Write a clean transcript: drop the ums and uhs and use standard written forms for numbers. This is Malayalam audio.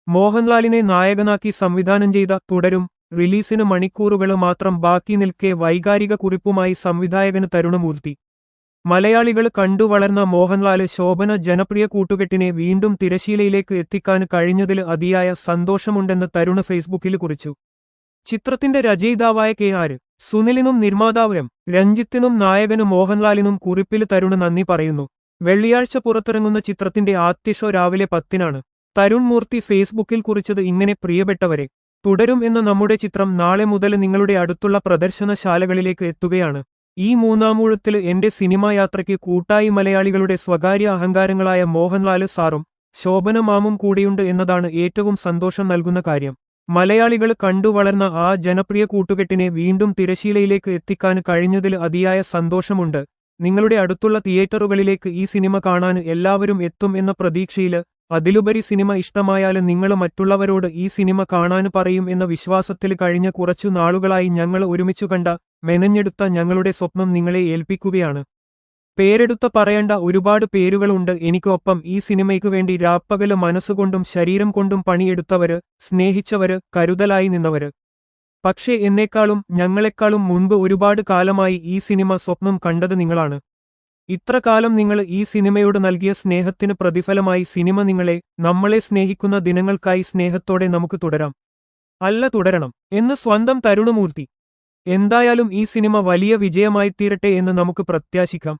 മോഹൻലാലിനെ നായകനാക്കി സംവിധാനം ചെയ്ത തുടരും റിലീസിന് മണിക്കൂറുകൾ മാത്രം ബാക്കി നിൽക്കെ വൈകാരിക കുറിപ്പുമായി സംവിധായകന് തരുണമൂർത്തി. മലയാളികൾ കണ്ടു വളർന്ന മോഹൻലാല് ശോഭന ജനപ്രിയ കൂട്ടുകെട്ടിനെ വീണ്ടും തിരശീലയിലേക്ക് എത്തിക്കാൻ കഴിഞ്ഞതിൽ അതിയായ സന്തോഷമുണ്ടെന്ന് തരുണ് ഫേസ്ബുക്കിൽ കുറിച്ചു. ചിത്രത്തിന്റെ രചയിതാവായ KR സുനിലിനും നിർമ്മാതാവ് രഞ്ജിത്തിനും നായകന് മോഹൻലാലിനും കുറിപ്പിൽ തരുണ് നന്ദി പറയുന്നു. വെള്ളിയാഴ്ച പുറത്തിറങ്ങുന്ന ചിത്രത്തിന്റെ ആദ്യ ഷോ രാവിലെ 10-നാണ്. തരുൺ മൂർത്തി ഫേസ്ബുക്കിൽ കുറിച്ചത് ഇങ്ങനെ: പ്രിയപ്പെട്ടവരെ, തുടരും എന്ന നമ്മുടെ ചിത്രം നാളെ മുതൽ നിങ്ങളുടെ അടുത്തുള്ള പ്രദർശനശാലകളിലേക്ക് എത്തുകയാണ്. ഈ മൂന്നാമൂഴത്തിൽ എന്റെ സിനിമാ യാത്രയ്ക്ക് കൂട്ടായി മലയാളികളുടെ സ്വകാര്യ അഹങ്കാരങ്ങളായ മോഹൻലാല് സാറും ശോഭന മാമും കൂടിയുണ്ട് എന്നതാണ് ഏറ്റവും സന്തോഷം നൽകുന്ന കാര്യം. മലയാളികൾ കണ്ടു വളർന്ന ആ ജനപ്രിയ കൂട്ടുകെട്ടിനെ വീണ്ടും തിരശീലയിലേക്ക് എത്തിക്കാൻ കഴിഞ്ഞതിൽ അതിയായ സന്തോഷമുണ്ട്. നിങ്ങളുടെ അടുത്തുള്ള തിയേറ്ററുകളിലേക്ക് ഈ സിനിമ കാണാൻ എല്ലാവരും എത്തും എന്ന പ്രതീക്ഷയില്, അതിലുപരി സിനിമ ഇഷ്ടമായാല് നിങ്ങൾ മറ്റുള്ളവരോട് ഈ സിനിമ കാണാന് പറയും എന്ന വിശ്വാസത്തിൽ കഴിഞ്ഞ കുറച്ചു നാളുകളായി ഞങ്ങൾ ഒരുമിച്ചു കണ്ട മെനഞ്ഞെടുത്ത ഞങ്ങളുടെ സ്വപ്നം നിങ്ങളെ ഏൽപ്പിക്കുകയാണ്. പേരെടുത്ത് പറയേണ്ട ഒരുപാട് പേരുകളുണ്ട് എനിക്ക്. ഒപ്പം ഈ സിനിമയ്ക്കു വേണ്ടി രാപ്പകല് മനസ്സുകൊണ്ടും ശരീരം കൊണ്ടും പണിയെടുത്തവര്, സ്നേഹിച്ചവര്, കരുതലായി നിന്നവര്. പക്ഷേ എന്നെക്കാളും ഞങ്ങളെക്കാളും മുൻപ് ഒരുപാട് കാലമായി ഈ സിനിമ സ്വപ്നം കണ്ടത് നിങ്ങളാണ്. ഇത്ര കാലം നിങ്ങൾ ഈ സിനിമയോട് നൽകിയ സ്നേഹത്തിന് പ്രതിഫലമായി സിനിമ നിങ്ങളെ, നമ്മളെ സ്നേഹിക്കുന്ന ദിനങ്ങൾക്കായി സ്നേഹത്തോടെ നമുക്ക് തുടരാം. അല്ല, തുടരണം എന്ന് സ്വന്തം തരുണമൂർത്തി. എന്തായാലും ഈ സിനിമ വലിയ വിജയമായിത്തീരട്ടെ എന്ന് നമുക്ക് പ്രത്യാശിക്കാം.